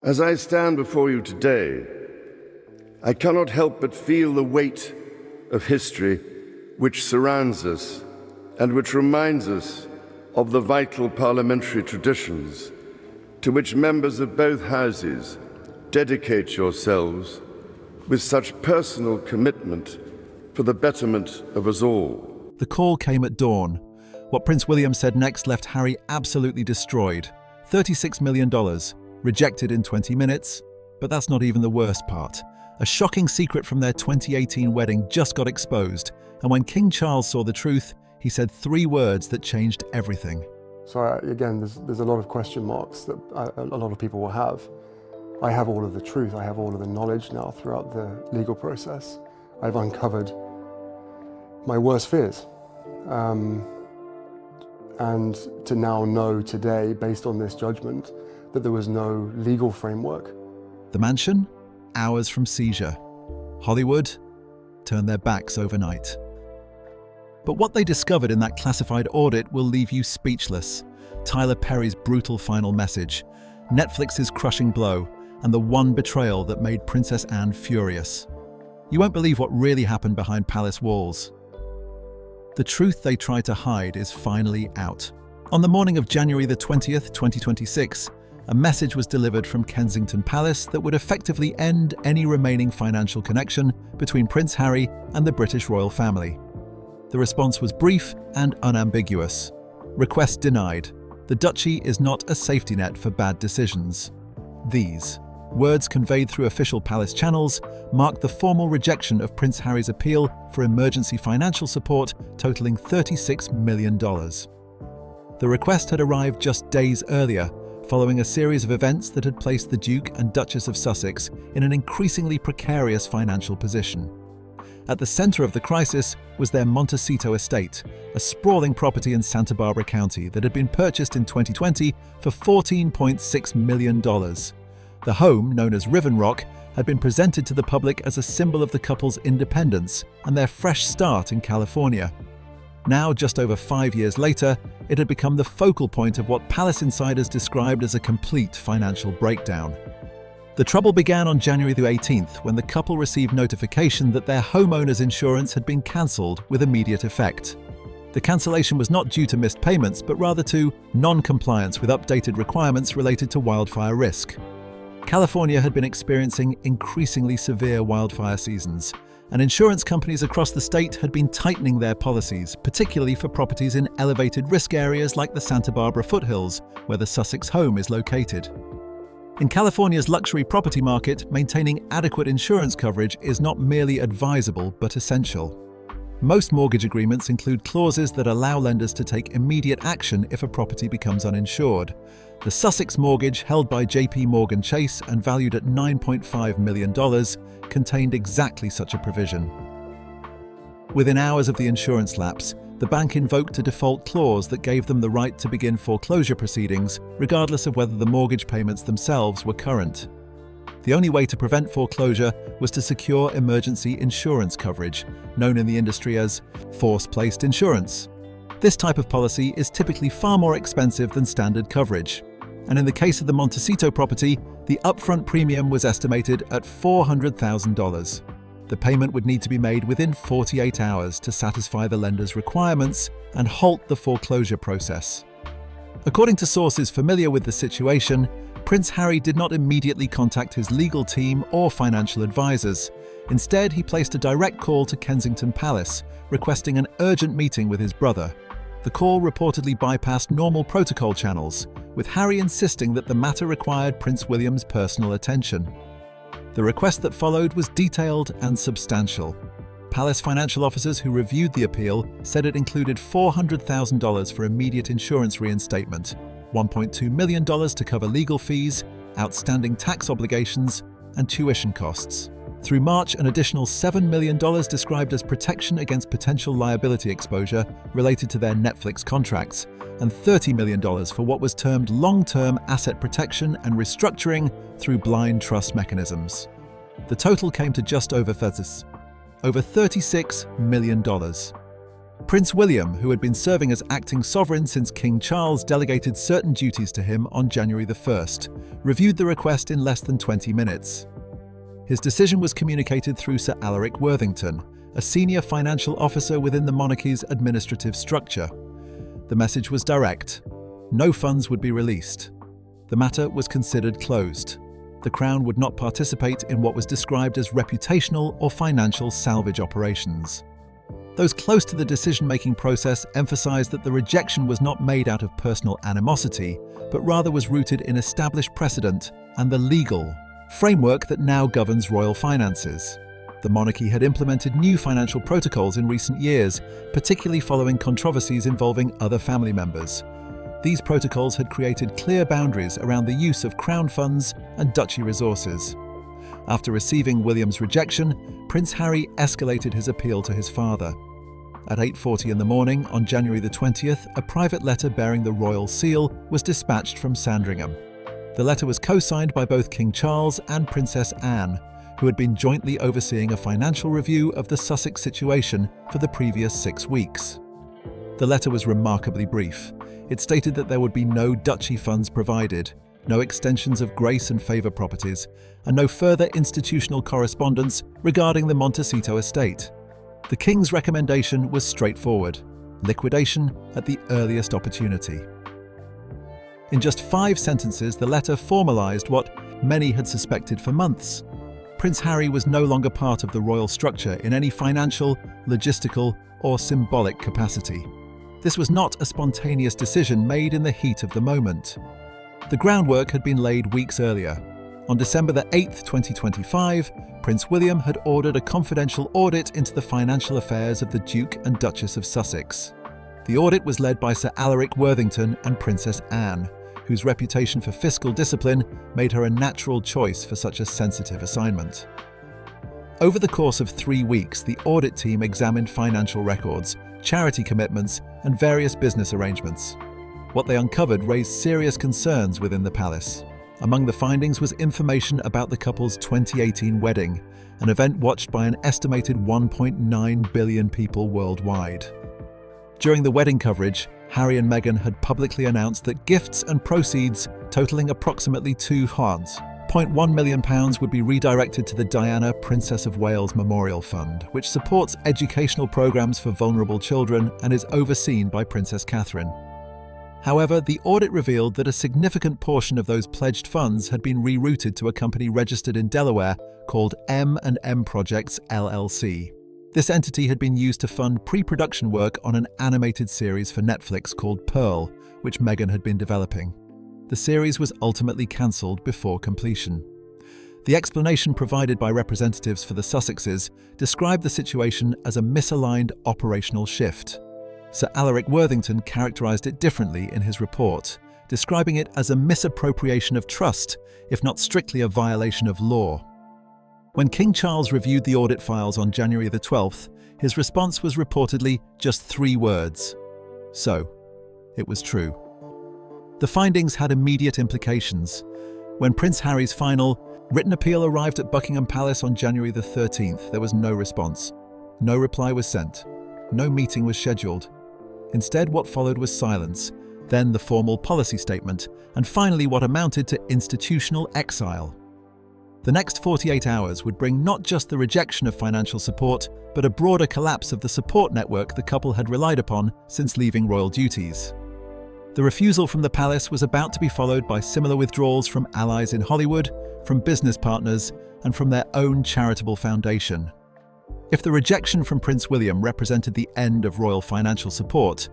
As I stand before you today, I cannot help but feel the weight of history which surrounds us and which reminds us of the vital parliamentary traditions to which members of both houses dedicate yourselves with such personal commitment for the betterment of us all. The call came at dawn. What Prince William said next left Harry absolutely destroyed. $36 million, rejected in 20 minutes. But that's not even the worst part. A shocking secret from their 2018 wedding just got exposed, and when King Charles saw the truth, he said 3 words that changed everything. So again, there's a lot of question marks that a lot of people will have. I have all of the truth, I have all of the knowledge now throughout the legal process. I've uncovered my worst fears. And to now know today, based on this judgment, that there was no legal framework. The mansion? Hours from seizure. Hollywood? Turned their backs overnight. But what they discovered in that classified audit will leave you speechless. Tyler Perry's brutal final message, Netflix's crushing blow, and the one betrayal that made Princess Anne furious. You won't believe what really happened behind palace walls. The truth they tried to hide is finally out. On the morning of January the 20th, 2026, a message was delivered from Kensington Palace that would effectively end any remaining financial connection between Prince Harry and the British royal family. The response was brief and unambiguous. Request denied. The duchy is not a safety net for bad decisions. These words, conveyed through official palace channels, marked the formal rejection of Prince Harry's appeal for emergency financial support totaling $36 million. The request had arrived just days earlier, following a series of events that had placed the Duke and Duchess of Sussex in an increasingly precarious financial position. At the center of the crisis was their Montecito estate, a sprawling property in Santa Barbara County that had been purchased in 2020 for $14.6 million. The home, known as Riven Rock, had been presented to the public as a symbol of the couple's independence and their fresh start in California. Now, just over 5 years later, it had become the focal point of what palace insiders described as a complete financial breakdown. The trouble began on January the 18th when the couple received notification that their homeowner's insurance had been cancelled with immediate effect. The cancellation was not due to missed payments, but rather to non-compliance with updated requirements related to wildfire risk. California had been experiencing increasingly severe wildfire seasons, and insurance companies across the state had been tightening their policies, particularly for properties in elevated risk areas like the Santa Barbara foothills, where the Sussex home is located. In California's luxury property market, maintaining adequate insurance coverage is not merely advisable but essential. Most mortgage agreements include clauses that allow lenders to take immediate action if a property becomes uninsured. The Sussex mortgage, held by JP Morgan Chase and valued at $9.5 million, contained exactly such a provision. Within hours of the insurance lapse, the bank invoked a default clause that gave them the right to begin foreclosure proceedings, regardless of whether the mortgage payments themselves were current. The only way to prevent foreclosure was to secure emergency insurance coverage, known in the industry as force-placed insurance. This type of policy is typically far more expensive than standard coverage. And in the case of the Montecito property, the upfront premium was estimated at $400,000. The payment would need to be made within 48 hours to satisfy the lender's requirements and halt the foreclosure process. According to sources familiar with the situation, Prince Harry did not immediately contact his legal team or financial advisors. Instead, he placed a direct call to Kensington Palace, requesting an urgent meeting with his brother. The call reportedly bypassed normal protocol channels, with Harry insisting that the matter required Prince William's personal attention. The request that followed was detailed and substantial. Palace financial officers who reviewed the appeal said it included $400,000 for immediate insurance reinstatement, $1.2 million to cover legal fees, outstanding tax obligations, and tuition costs. Through March, an additional $7 million described as protection against potential liability exposure related to their Netflix contracts, and $30 million for what was termed long-term asset protection and restructuring through blind trust mechanisms. The total came to just over $36 million. Prince William, who had been serving as acting sovereign since King Charles delegated certain duties to him on January the 1st, reviewed the request in less than 20 minutes. His decision was communicated through Sir Alaric Worthington, a senior financial officer within the monarchy's administrative structure. The message was direct. No funds would be released. The matter was considered closed. The Crown would not participate in what was described as reputational or financial salvage operations. Those close to the decision-making process emphasized that the rejection was not made out of personal animosity, but rather was rooted in established precedent and the legal framework that now governs royal finances. The monarchy had implemented new financial protocols in recent years, particularly following controversies involving other family members. These protocols had created clear boundaries around the use of Crown funds and duchy resources. After receiving William's rejection, Prince Harry escalated his appeal to his father. At 8:40 in the morning on January the 20th, a private letter bearing the royal seal was dispatched from Sandringham. The letter was co-signed by both King Charles and Princess Anne, who had been jointly overseeing a financial review of the Sussex situation for the previous 6 weeks. The letter was remarkably brief. It stated that there would be no duchy funds provided, no extensions of grace and favour properties, and no further institutional correspondence regarding the Montecito estate. The King's recommendation was straightforward: liquidation at the earliest opportunity. In just 5 sentences, the letter formalised what many had suspected for months. Prince Harry was no longer part of the royal structure in any financial, logistical, or symbolic capacity. This was not a spontaneous decision made in the heat of the moment. The groundwork had been laid weeks earlier. On December the 8th, 2025, Prince William had ordered a confidential audit into the financial affairs of the Duke and Duchess of Sussex. The audit was led by Sir Alaric Worthington and Princess Anne, whose reputation for fiscal discipline made her a natural choice for such a sensitive assignment. Over the course of 3 weeks, the audit team examined financial records, charity commitments, and various business arrangements. What they uncovered raised serious concerns within the palace. Among the findings was information about the couple's 2018 wedding, an event watched by an estimated 1.9 billion people worldwide. During the wedding coverage, Harry and Meghan had publicly announced that gifts and proceeds totaling approximately £2.1 million would be redirected to the Diana, Princess of Wales Memorial Fund, which supports educational programs for vulnerable children and is overseen by Princess Catherine. However, the audit revealed that a significant portion of those pledged funds had been rerouted to a company registered in Delaware called M&M Projects LLC. This entity had been used to fund pre-production work on an animated series for Netflix called Pearl, which Meghan had been developing. The series was ultimately cancelled before completion. The explanation provided by representatives for the Sussexes described the situation as a misaligned operational shift. Sir Alaric Worthington characterised it differently in his report, describing it as a misappropriation of trust, if not strictly a violation of law. When King Charles reviewed the audit files on January the 12th, his response was reportedly just 3 words. So, it was true. The findings had immediate implications. When Prince Harry's final, written appeal arrived at Buckingham Palace on January the 13th, there was no response. No reply was sent. No meeting was scheduled. Instead, what followed was silence, then the formal policy statement, and finally what amounted to institutional exile. The next 48 hours would bring not just the rejection of financial support, but a broader collapse of the support network the couple had relied upon since leaving royal duties. The refusal from the palace was about to be followed by similar withdrawals from allies in Hollywood, from business partners, and from their own charitable foundation. If the rejection from Prince William represented the end of royal financial support,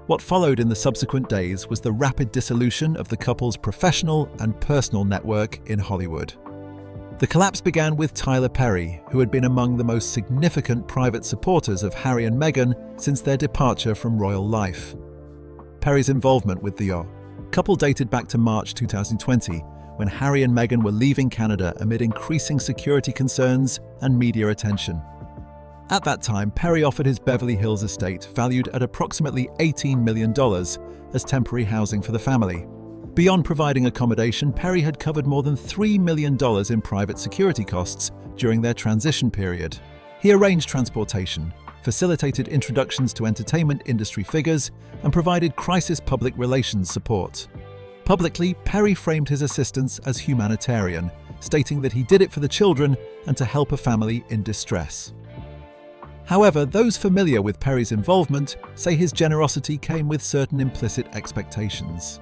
what followed in the subsequent days was the rapid dissolution of the couple's professional and personal network in Hollywood. The collapse began with Tyler Perry, who had been among the most significant private supporters of Harry and Meghan since their departure from royal life. Perry's involvement with the couple dated back to March 2020, when Harry and Meghan were leaving Canada amid increasing security concerns and media attention. At that time, Perry offered his Beverly Hills estate, valued at approximately $18 million, as temporary housing for the family. Beyond providing accommodation, Perry had covered more than $3 million in private security costs during their transition period. He arranged transportation, facilitated introductions to entertainment industry figures, and provided crisis public relations support. Publicly, Perry framed his assistance as humanitarian, stating that he did it for the children and to help a family in distress. However, those familiar with Perry's involvement say his generosity came with certain implicit expectations.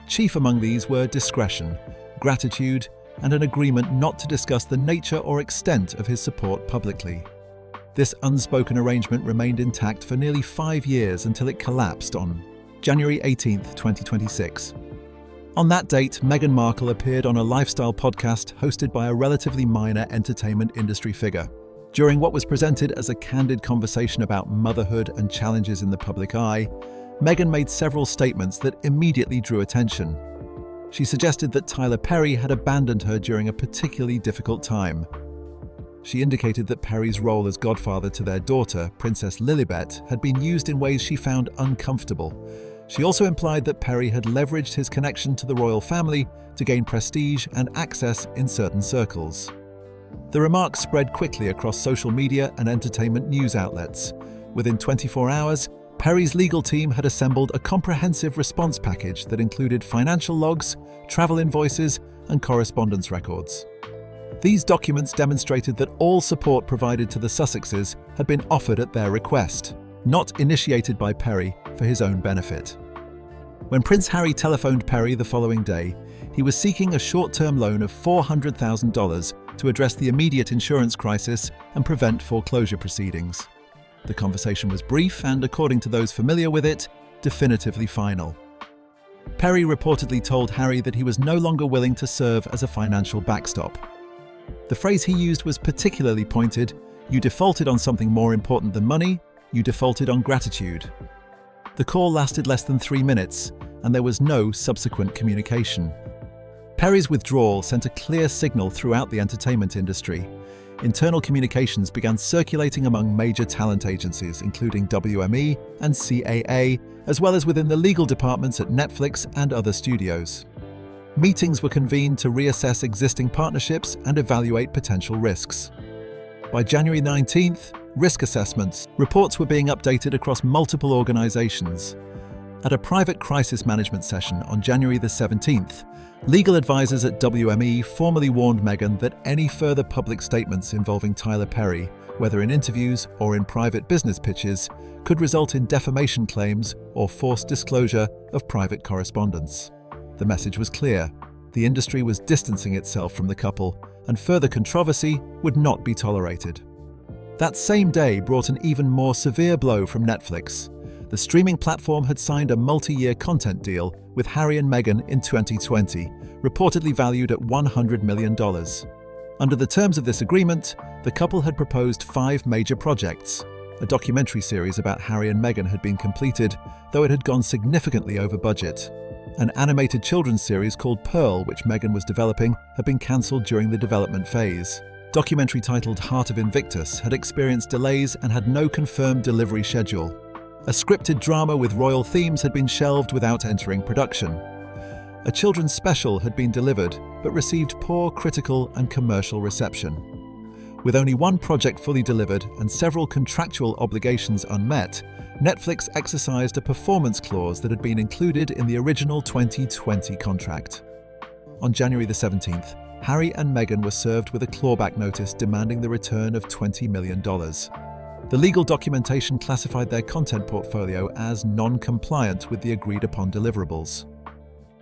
Chief among these were discretion, gratitude, and an agreement not to discuss the nature or extent of his support publicly. This unspoken arrangement remained intact for nearly 5 years until it collapsed on January 18, 2026. On that date, Meghan Markle appeared on a lifestyle podcast hosted by a relatively minor entertainment industry figure. During what was presented as a candid conversation about motherhood and challenges in the public eye, Meghan made several statements that immediately drew attention. She suggested that Tyler Perry had abandoned her during a particularly difficult time. She indicated that Perry's role as godfather to their daughter, Princess Lilibet, had been used in ways she found uncomfortable. She also implied that Perry had leveraged his connection to the royal family to gain prestige and access in certain circles. The remarks spread quickly across social media and entertainment news outlets. Within 24 hours, Perry's legal team had assembled a comprehensive response package that included financial logs, travel invoices, and correspondence records. These documents demonstrated that all support provided to the Sussexes had been offered at their request, not initiated by Perry for his own benefit. When Prince Harry telephoned Perry the following day, he was seeking a short-term loan of $400,000 to address the immediate insurance crisis and prevent foreclosure proceedings. The conversation was brief and, according to those familiar with it, definitively final. Perry reportedly told Harry that he was no longer willing to serve as a financial backstop. The phrase he used was particularly pointed: "You defaulted on something more important than money, you defaulted on gratitude." The call lasted less than 3 minutes, and there was no subsequent communication. Perry's withdrawal sent a clear signal throughout the entertainment industry. Internal communications began circulating among major talent agencies, including WME and CAA, as well as within the legal departments at Netflix and other studios. Meetings were convened to reassess existing partnerships and evaluate potential risks. By January 19th, risk assessments reports were being updated across multiple organizations. At a private crisis management session on January the 17th, legal advisors at WME formally warned Meghan that any further public statements involving Tyler Perry, whether in interviews or in private business pitches, could result in defamation claims or forced disclosure of private correspondence. The message was clear: the industry was distancing itself from the couple, and further controversy would not be tolerated. That same day brought an even more severe blow from Netflix. The streaming platform had signed a multi-year content deal with Harry and Meghan in 2020, reportedly valued at $100 million. Under the terms of this agreement, the couple had proposed 5 major projects. A documentary series about Harry and Meghan had been completed, though it had gone significantly over budget. An animated children's series called Pearl, which Meghan was developing, had been cancelled during the development phase. Documentary titled Heart of Invictus had experienced delays and had no confirmed delivery schedule. A scripted drama with royal themes had been shelved without entering production. A children's special had been delivered, but received poor critical and commercial reception. With only one project fully delivered and several contractual obligations unmet, Netflix exercised a performance clause that had been included in the original 2020 contract. On January the 17th, Harry and Meghan were served with a clawback notice demanding the return of $20 million. The legal documentation classified their content portfolio as non-compliant with the agreed-upon deliverables.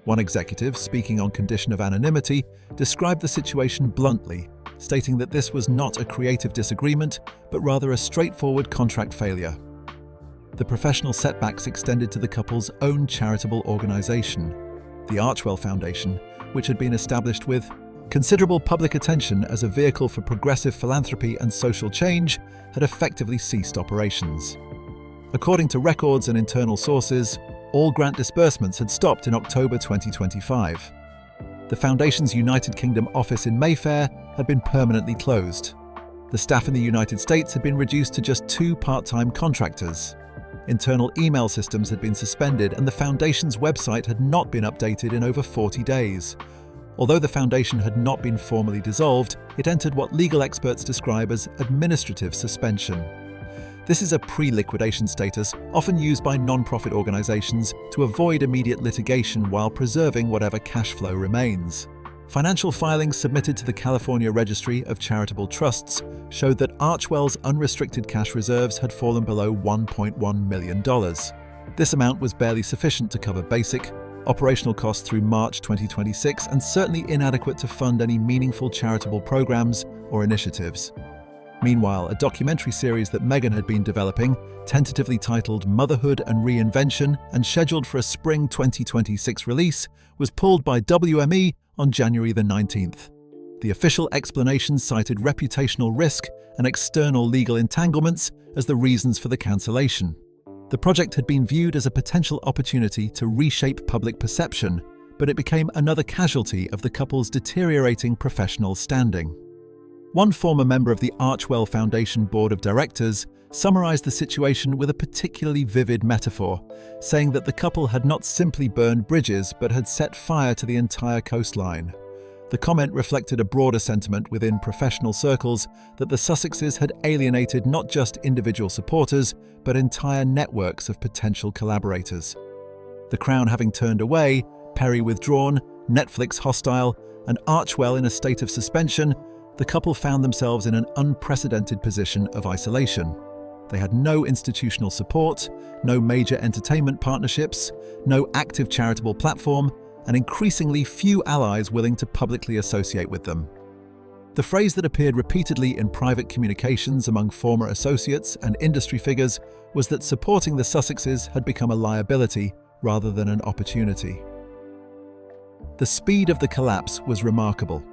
One executive, speaking on condition of anonymity, described the situation bluntly, stating that this was not a creative disagreement, but rather a straightforward contract failure. The professional setbacks extended to the couple's own charitable organization, the Archwell Foundation, which had been established with considerable public attention as a vehicle for progressive philanthropy and social change, had effectively ceased operations. According to records and internal sources, all grant disbursements had stopped in October 2025. The Foundation's United Kingdom office in Mayfair had been permanently closed. The staff in the United States had been reduced to just 2 part-time contractors. Internal email systems had been suspended, and the Foundation's website had not been updated in over 40 days. Although the Foundation had not been formally dissolved, it entered what legal experts describe as administrative suspension. This is a pre-liquidation status often used by non-profit organizations to avoid immediate litigation while preserving whatever cash flow remains. Financial filings submitted to the California Registry of Charitable Trusts showed that Archwell's unrestricted cash reserves had fallen below $1.1 million. This amount was barely sufficient to cover basic, operational costs through March 2026 and certainly inadequate to fund any meaningful charitable programs or initiatives. Meanwhile, a documentary series that Meghan had been developing, tentatively titled Motherhood and Reinvention and scheduled for a spring 2026 release, was pulled by WME on January the 19th. The official explanation cited reputational risk and external legal entanglements as the reasons for the cancellation. The project had been viewed as a potential opportunity to reshape public perception, but it became another casualty of the couple's deteriorating professional standing. One former member of the Archwell Foundation Board of Directors summarized the situation with a particularly vivid metaphor, saying that the couple had not simply burned bridges but had set fire to the entire coastline. The comment reflected a broader sentiment within professional circles that the Sussexes had alienated not just individual supporters, but entire networks of potential collaborators. The Crown having turned away, Perry withdrawn, Netflix hostile, and Archwell in a state of suspension, the couple found themselves in an unprecedented position of isolation. They had no institutional support, no major entertainment partnerships, no active charitable platform, and increasingly few allies willing to publicly associate with them. The phrase that appeared repeatedly in private communications among former associates and industry figures was that supporting the Sussexes had become a liability rather than an opportunity. The speed of the collapse was remarkable.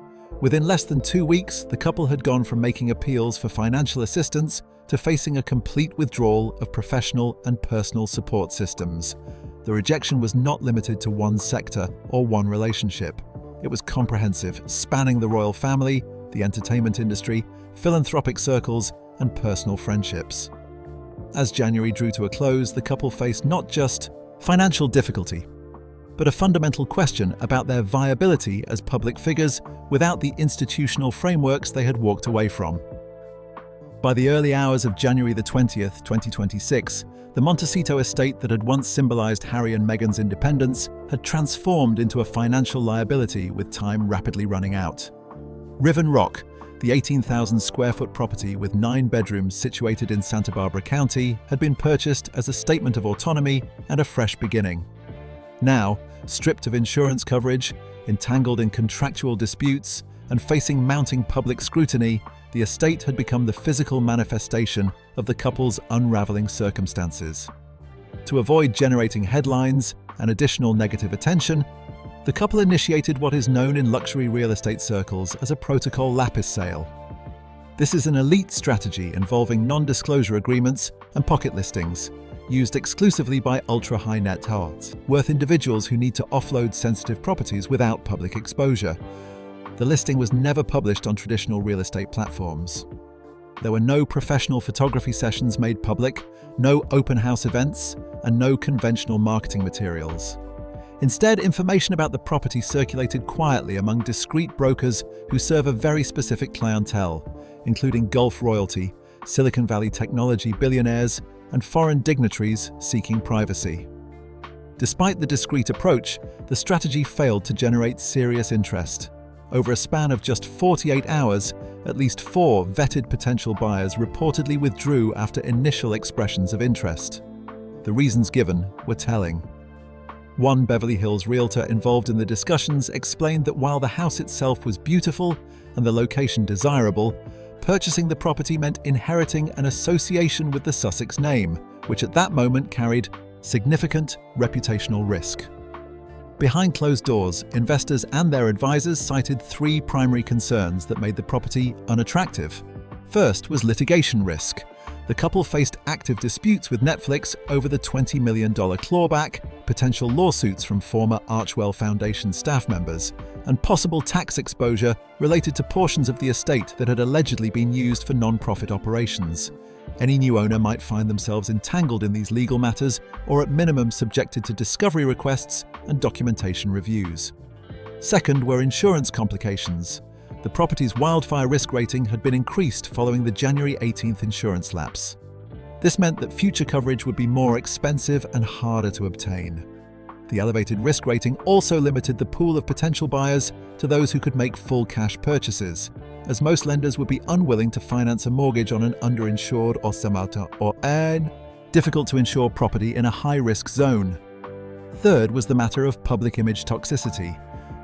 Within less than 2 weeks, the couple had gone from making appeals for financial assistance to facing a complete withdrawal of professional and personal support systems. The rejection was not limited to one sector or one relationship. It was comprehensive, spanning the royal family, the entertainment industry, philanthropic circles, and personal friendships. As January drew to a close, the couple faced not just financial difficulty, but a fundamental question about their viability as public figures without the institutional frameworks they had walked away from. By the early hours of January the 20th, 2026, the Montecito estate that had once symbolized Harry and Meghan's independence had transformed into a financial liability with time rapidly running out. Riven Rock, the 18,000 square foot property with 9 bedrooms situated in Santa Barbara County, had been purchased as a statement of autonomy and a fresh beginning. Now, stripped of insurance coverage, entangled in contractual disputes, and facing mounting public scrutiny, the estate had become the physical manifestation of the couple's unraveling circumstances. To avoid generating headlines and additional negative attention, the couple initiated what is known in luxury real estate circles as a protocol lapis sale. This is an elite strategy involving non-disclosure agreements and pocket listings, used exclusively by ultra-high net worth individuals who need to offload sensitive properties without public exposure. The listing was never published on traditional real estate platforms. There were no professional photography sessions made public, no open house events, and no conventional marketing materials. Instead, information about the property circulated quietly among discreet brokers who serve a very specific clientele, including Gulf royalty, Silicon Valley technology billionaires, and foreign dignitaries seeking privacy. Despite the discreet approach, the strategy failed to generate serious interest. Over a span of just 48 hours, at least 4 vetted potential buyers reportedly withdrew after initial expressions of interest. The reasons given were telling. One Beverly Hills realtor involved in the discussions explained that while the house itself was beautiful and the location desirable, purchasing the property meant inheriting an association with the Sussex name, which at that moment carried significant reputational risk. Behind closed doors, investors and their advisors cited 3 primary concerns that made the property unattractive. First was litigation risk. The couple faced active disputes with Netflix over the $20 million clawback, potential lawsuits from former Archwell Foundation staff members, and possible tax exposure related to portions of the estate that had allegedly been used for non-profit operations. Any new owner might find themselves entangled in these legal matters or at minimum subjected to discovery requests and documentation reviews. Second were insurance complications. The property's wildfire risk rating had been increased following the January 18th insurance lapse. This meant that future coverage would be more expensive and harder to obtain. The elevated risk rating also limited the pool of potential buyers to those who could make full cash purchases, as most lenders would be unwilling to finance a mortgage on an underinsured or difficult to insure property in a high-risk zone. Third was the matter of public image toxicity.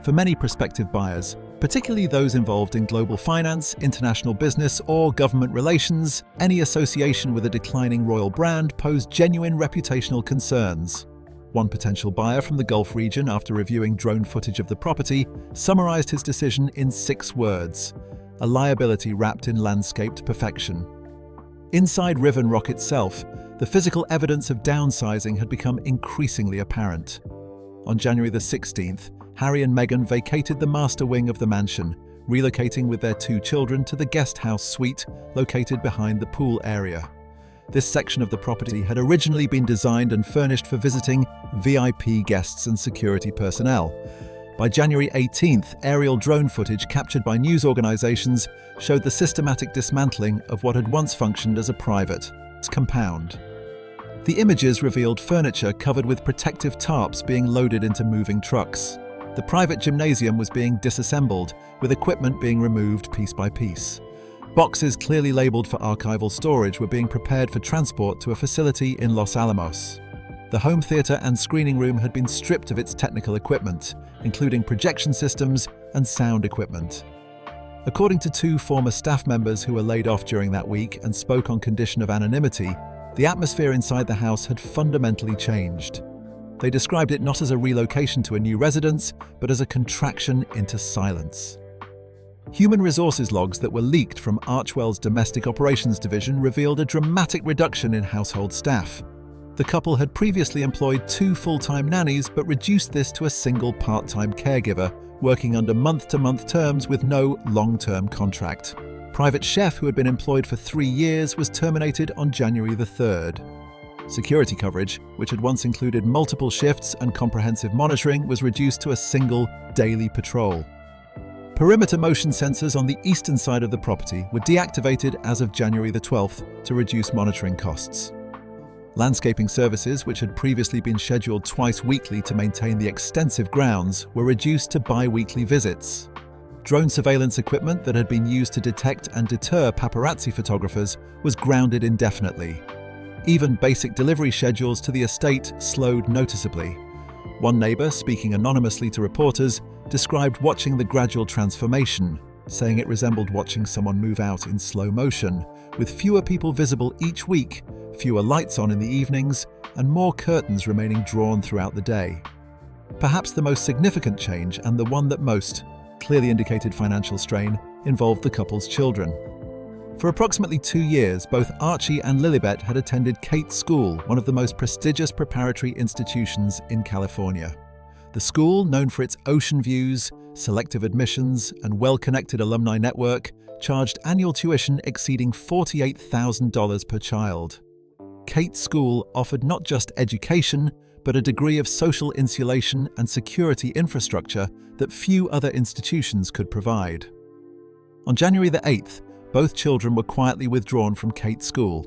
For many prospective buyers, particularly those involved in global finance, international business, or government relations, any association with a declining royal brand posed genuine reputational concerns. One potential buyer from the Gulf region, after reviewing drone footage of the property, summarized his decision in 6 words: a liability wrapped in landscaped perfection. Inside Riven Rock itself, the physical evidence of downsizing had become increasingly apparent. On January the 16th, Harry and Meghan vacated the master wing of the mansion, relocating with their 2 children to the guest house suite located behind the pool area. This section of the property had originally been designed and furnished for visiting VIP guests and security personnel. By January 18th, aerial drone footage captured by news organizations showed the systematic dismantling of what had once functioned as a private compound. The images revealed furniture covered with protective tarps being loaded into moving trucks. The private gymnasium was being disassembled, with equipment being removed piece by piece. Boxes clearly labeled for archival storage were being prepared for transport to a facility in Los Alamos. The home theater and screening room had been stripped of its technical equipment, including projection systems and sound equipment. According to 2 former staff members who were laid off during that week and spoke on condition of anonymity, the atmosphere inside the house had fundamentally changed. They described it not as a relocation to a new residence, but as a contraction into silence. Human resources logs that were leaked from Archwell's domestic operations division revealed a dramatic reduction in household staff. The couple had previously employed 2 full-time nannies but reduced this to a single part-time caregiver, working under month-to-month terms with no long-term contract. Private chef who had been employed for 3 years was terminated on January the 3rd. Security coverage, which had once included multiple shifts and comprehensive monitoring, was reduced to a single daily patrol. Perimeter motion sensors on the eastern side of the property were deactivated as of January the 12th to reduce monitoring costs. Landscaping services, which had previously been scheduled twice weekly to maintain the extensive grounds, were reduced to bi-weekly visits. Drone surveillance equipment that had been used to detect and deter paparazzi photographers was grounded indefinitely. Even basic delivery schedules to the estate slowed noticeably. One neighbor, speaking anonymously to reporters, described watching the gradual transformation, saying it resembled watching someone move out in slow motion, with fewer people visible each week, fewer lights on in the evenings, and more curtains remaining drawn throughout the day. Perhaps the most significant change, and the one that most clearly indicated financial strain, involved the couple's children. For approximately 2 years, both Archie and Lilibet had attended Kate School, one of the most prestigious preparatory institutions in California. The school, known for its ocean views, selective admissions, and well-connected alumni network, charged annual tuition exceeding $48,000 per child. Kate School offered not just education, but a degree of social insulation and security infrastructure that few other institutions could provide. On January the 8th, both children were quietly withdrawn from Kate School.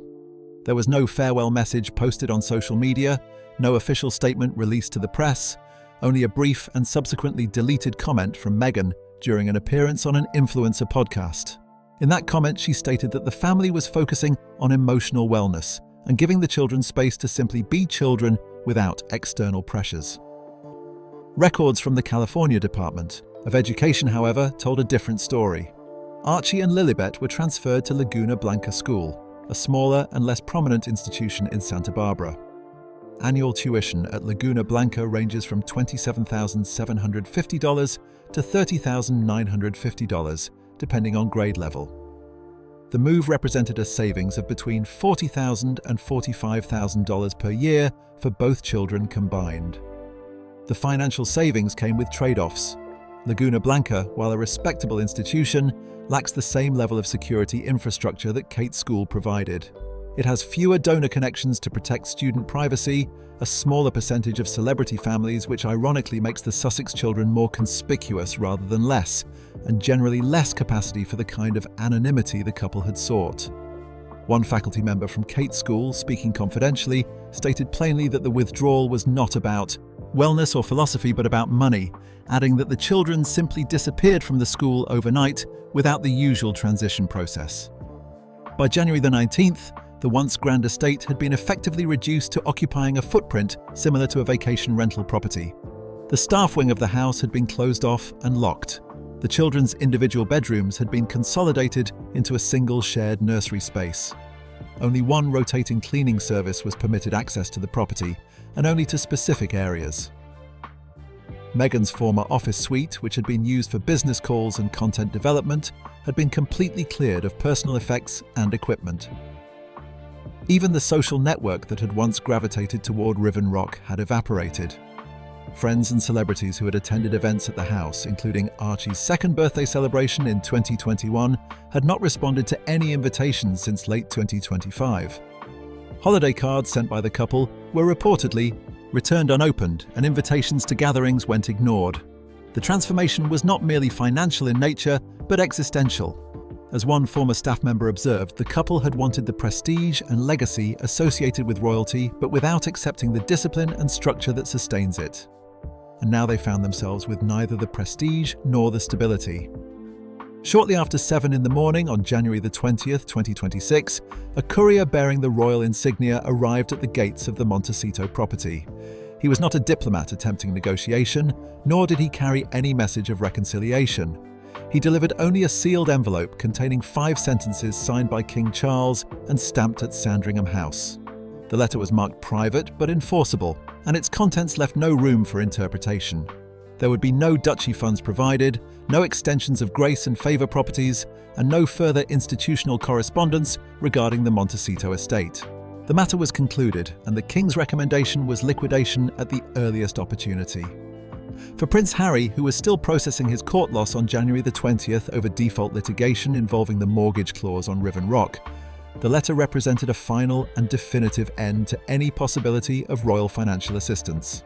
There was no farewell message posted on social media, no official statement released to the press, only a brief and subsequently deleted comment from Meghan during an appearance on an influencer podcast. In that comment, she stated that the family was focusing on emotional wellness and giving the children space to simply be children without external pressures. Records from the California Department of Education, however, told a different story. Archie and Lilibet were transferred to Laguna Blanca School, a smaller and less prominent institution in Santa Barbara. Annual tuition at Laguna Blanca ranges from $27,750 to $30,950, depending on grade level. The move represented a savings of between $40,000 and $45,000 per year for both children combined. The financial savings came with trade-offs. Laguna Blanca, while a respectable institution, lacks the same level of security infrastructure that Kate School provided. It has fewer donor connections to protect student privacy, a smaller percentage of celebrity families, which ironically makes the Sussex children more conspicuous rather than less, and generally less capacity for the kind of anonymity the couple had sought. One faculty member from Kate's school, speaking confidentially, stated plainly that the withdrawal was not about wellness or philosophy but about money, adding that the children simply disappeared from the school overnight without the usual transition process. By January the 19th, the once grand estate had been effectively reduced to occupying a footprint similar to a vacation rental property. The staff wing of the house had been closed off and locked. The children's individual bedrooms had been consolidated into a single shared nursery space. Only one rotating cleaning service was permitted access to the property, and only to specific areas. Meghan's former office suite, which had been used for business calls and content development, had been completely cleared of personal effects and equipment. Even the social network that had once gravitated toward Riven Rock had evaporated. Friends and celebrities who had attended events at the house, including Archie's second birthday celebration in 2021, had not responded to any invitations since late 2025. Holiday cards sent by the couple were reportedly returned unopened, and invitations to gatherings went ignored. The transformation was not merely financial in nature, but existential. As one former staff member observed, the couple had wanted the prestige and legacy associated with royalty, but without accepting the discipline and structure that sustains it. And now they found themselves with neither the prestige nor the stability. Shortly after 7 in the morning on January the 20th, 2026, a courier bearing the royal insignia arrived at the gates of the Montecito property. He was not a diplomat attempting negotiation, nor did he carry any message of reconciliation. He delivered only a sealed envelope containing 5 sentences signed by King Charles and stamped at Sandringham House. The letter was marked private but enforceable, and its contents left no room for interpretation. There would be no duchy funds provided, no extensions of grace and favour properties, and no further institutional correspondence regarding the Montecito estate. The matter was concluded, and the King's recommendation was liquidation at the earliest opportunity. For Prince Harry, who was still processing his court loss on January the 20th over default litigation involving the mortgage clause on Riven Rock, the letter represented a final and definitive end to any possibility of royal financial assistance.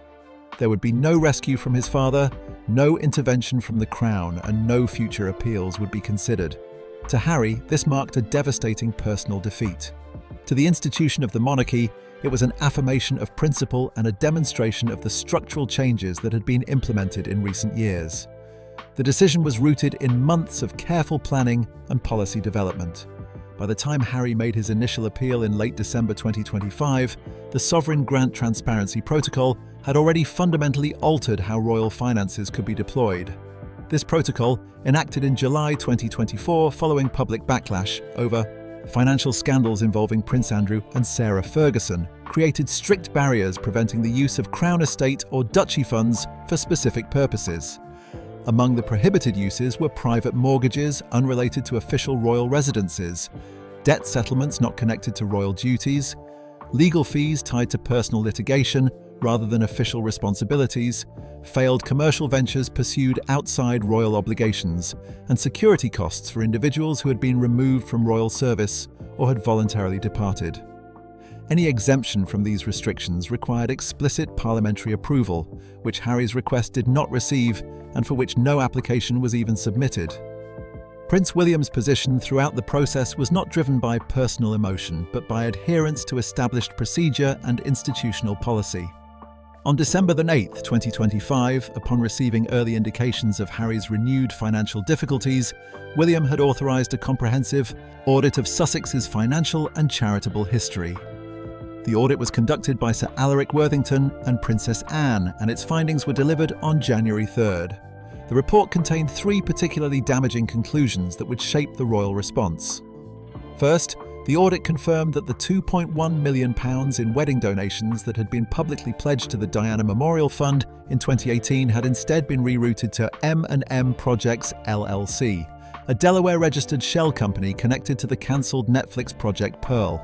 There would be no rescue from his father, no intervention from the Crown, and no future appeals would be considered. To Harry, this marked a devastating personal defeat. To the institution of the monarchy, it was an affirmation of principle and a demonstration of the structural changes that had been implemented in recent years. The decision was rooted in months of careful planning and policy development. By the time Harry made his initial appeal in late December 2025, the Sovereign Grant Transparency Protocol had already fundamentally altered how royal finances could be deployed. This protocol, enacted in July 2024 following public backlash over financial scandals involving Prince Andrew and Sarah Ferguson, created strict barriers preventing the use of Crown estate or duchy funds for specific purposes. Among the prohibited uses were private mortgages unrelated to official royal residences, debt settlements not connected to royal duties, legal fees tied to personal litigation rather than official responsibilities, failed commercial ventures pursued outside royal obligations, and security costs for individuals who had been removed from royal service or had voluntarily departed. Any exemption from these restrictions required explicit parliamentary approval, which Harry's request did not receive and for which no application was even submitted. Prince William's position throughout the process was not driven by personal emotion, but by adherence to established procedure and institutional policy. On December 8, 2025, upon receiving early indications of Harry's renewed financial difficulties, William had authorised a comprehensive audit of Sussex's financial and charitable history. The audit was conducted by Sir Alaric Worthington and Princess Anne, and its findings were delivered on January 3rd. The report contained 3 particularly damaging conclusions that would shape the royal response. First, the audit confirmed that the £2.1 million in wedding donations that had been publicly pledged to the Diana Memorial Fund in 2018 had instead been rerouted to M&M Projects LLC, a Delaware-registered shell company connected to the cancelled Netflix project Pearl.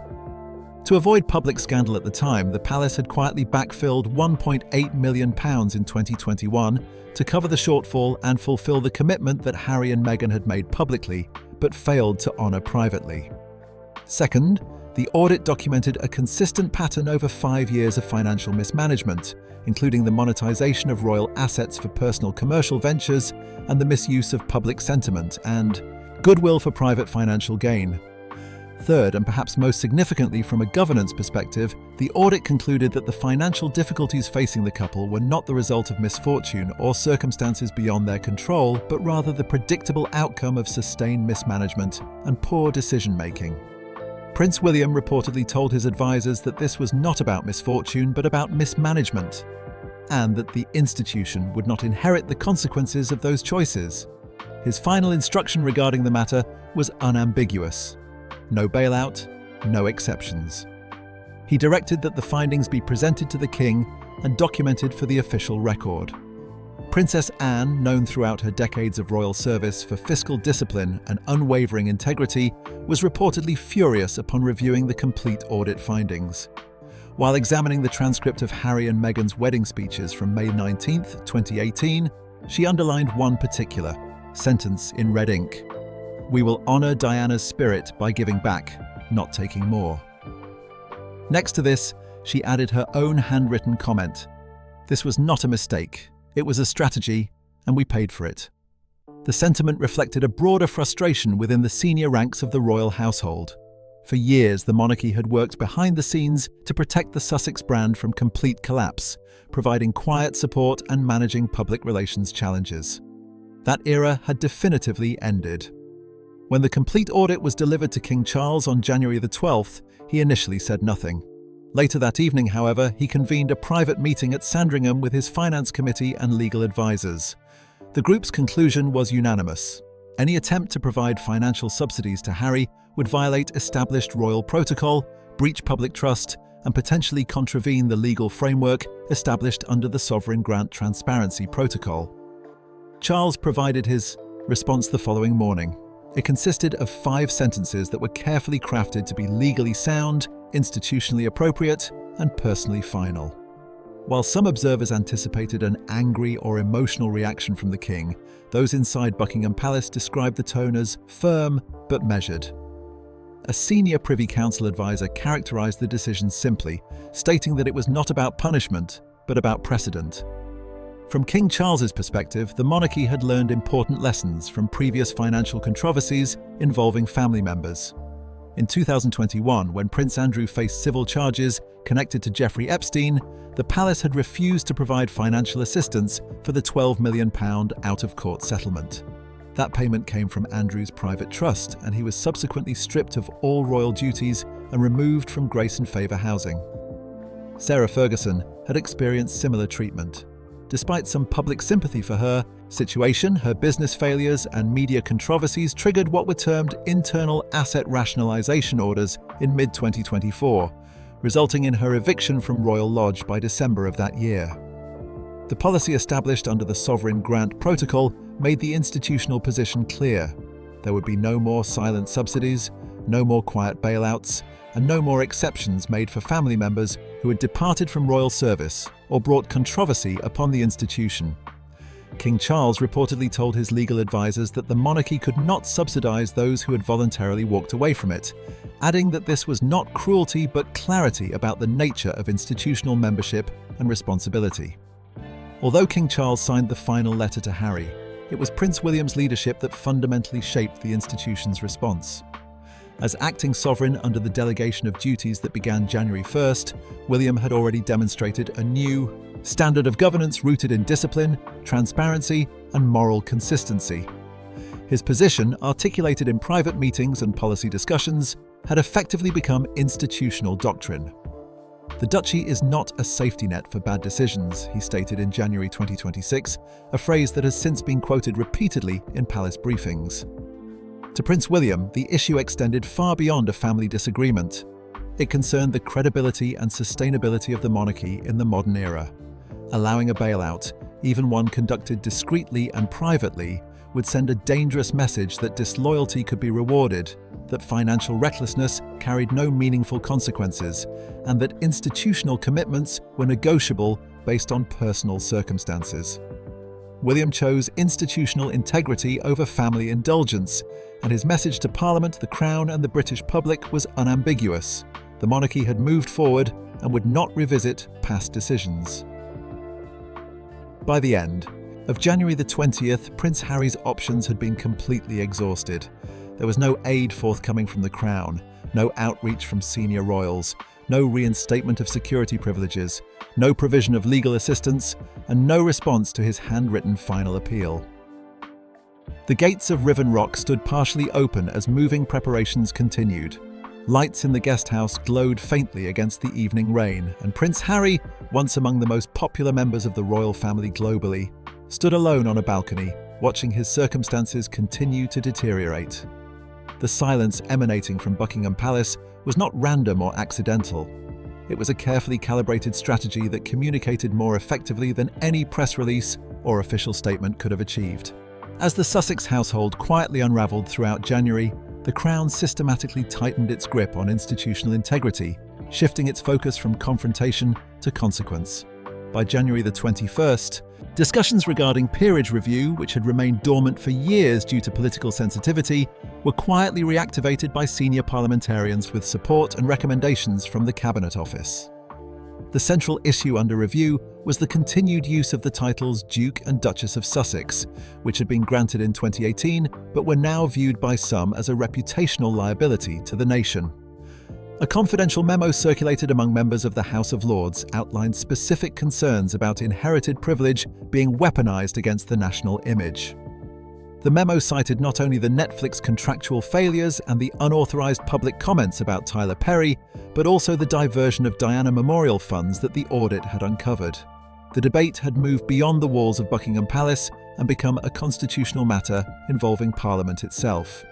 To avoid public scandal at the time, the palace had quietly backfilled £1.8 million in 2021 to cover the shortfall and fulfill the commitment that Harry and Meghan had made publicly, but failed to honour privately. Second, the audit documented a consistent pattern over 5 years of financial mismanagement, including the monetisation of royal assets for personal commercial ventures and the misuse of public sentiment and goodwill for private financial gain. Third, and perhaps most significantly from a governance perspective, the audit concluded that the financial difficulties facing the couple were not the result of misfortune or circumstances beyond their control, but rather the predictable outcome of sustained mismanagement and poor decision-making. Prince William reportedly told his advisors that this was not about misfortune, but about mismanagement, and that the institution would not inherit the consequences of those choices. His final instruction regarding the matter was unambiguous. No bailout, no exceptions. He directed that the findings be presented to the king and documented for the official record. Princess Anne, known throughout her decades of royal service for fiscal discipline and unwavering integrity, was reportedly furious upon reviewing the complete audit findings. While examining the transcript of Harry and Meghan's wedding speeches from May 19, 2018, she underlined one particular sentence in red ink: "We will honour Diana's spirit by giving back, not taking more." Next to this, she added her own handwritten comment: "This was not a mistake, it was a strategy, and we paid for it." The sentiment reflected a broader frustration within the senior ranks of the royal household. For years, the monarchy had worked behind the scenes to protect the Sussex brand from complete collapse, providing quiet support and managing public relations challenges. That era had definitively ended. When the complete audit was delivered to King Charles on January the 12th, he initially said nothing. Later that evening, however, he convened a private meeting at Sandringham with his finance committee and legal advisors. The group's conclusion was unanimous. Any attempt to provide financial subsidies to Harry would violate established royal protocol, breach public trust, and potentially contravene the legal framework established under the Sovereign Grant Transparency Protocol. Charles provided his response the following morning. It consisted of 5 sentences that were carefully crafted to be legally sound, institutionally appropriate, and personally final. While some observers anticipated an angry or emotional reaction from the king, those inside Buckingham Palace described the tone as firm but measured. A senior Privy Council advisor characterized the decision simply, stating that it was not about punishment, but about precedent. From King Charles's perspective, the monarchy had learned important lessons from previous financial controversies involving family members. In 2021, when Prince Andrew faced civil charges connected to Jeffrey Epstein, the palace had refused to provide financial assistance for the £12 million out-of-court settlement. That payment came from Andrew's private trust, and he was subsequently stripped of all royal duties and removed from grace and favour housing. Sarah Ferguson had experienced similar treatment. Despite some public sympathy for her situation, her business failures and media controversies triggered what were termed internal asset rationalisation orders in mid-2024, resulting in her eviction from Royal Lodge by December of that year. The policy established under the Sovereign Grant Protocol made the institutional position clear. There would be no more silent subsidies, no more quiet bailouts, and no more exceptions made for family members who had departed from royal service or brought controversy upon the institution. King Charles reportedly told his legal advisors that the monarchy could not subsidise those who had voluntarily walked away from it, adding that this was not cruelty but clarity about the nature of institutional membership and responsibility. Although King Charles signed the final letter to Harry, it was Prince William's leadership that fundamentally shaped the institution's response. As acting sovereign under the delegation of duties that began January 1st, William had already demonstrated a new standard of governance rooted in discipline, transparency, and moral consistency. His position, articulated in private meetings and policy discussions, had effectively become institutional doctrine. "The duchy is not a safety net for bad decisions," he stated in January 2026, a phrase that has since been quoted repeatedly in palace briefings. To Prince William, the issue extended far beyond a family disagreement. It concerned the credibility and sustainability of the monarchy in the modern era. Allowing a bailout, even one conducted discreetly and privately, would send a dangerous message that disloyalty could be rewarded, that financial recklessness carried no meaningful consequences, and that institutional commitments were negotiable based on personal circumstances. William chose institutional integrity over family indulgence, and his message to Parliament, the Crown, and the British public was unambiguous. The monarchy had moved forward and would not revisit past decisions. By the end of January the 20th, Prince Harry's options had been completely exhausted. There was no aid forthcoming from the Crown, no outreach from senior royals, no reinstatement of security privileges, no provision of legal assistance, and no response to his handwritten final appeal. The gates of Riven Rock stood partially open as moving preparations continued. Lights in the guest house glowed faintly against the evening rain, and Prince Harry, once among the most popular members of the royal family globally, stood alone on a balcony, watching his circumstances continue to deteriorate. The silence emanating from Buckingham Palace was not random or accidental. It was a carefully calibrated strategy that communicated more effectively than any press release or official statement could have achieved. As the Sussex household quietly unraveled throughout January, the Crown systematically tightened its grip on institutional integrity, shifting its focus from confrontation to consequence. By January the 21st, discussions regarding peerage review, which had remained dormant for years due to political sensitivity, were quietly reactivated by senior parliamentarians with support and recommendations from the Cabinet Office. The central issue under review was the continued use of the titles Duke and Duchess of Sussex, which had been granted in 2018 but were now viewed by some as a reputational liability to the nation. A confidential memo circulated among members of the House of Lords outlined specific concerns about inherited privilege being weaponized against the national image. The memo cited not only the Netflix contractual failures and the unauthorized public comments about Tyler Perry, but also the diversion of Diana memorial funds that the audit had uncovered. The debate had moved beyond the walls of Buckingham Palace and become a constitutional matter involving Parliament itself.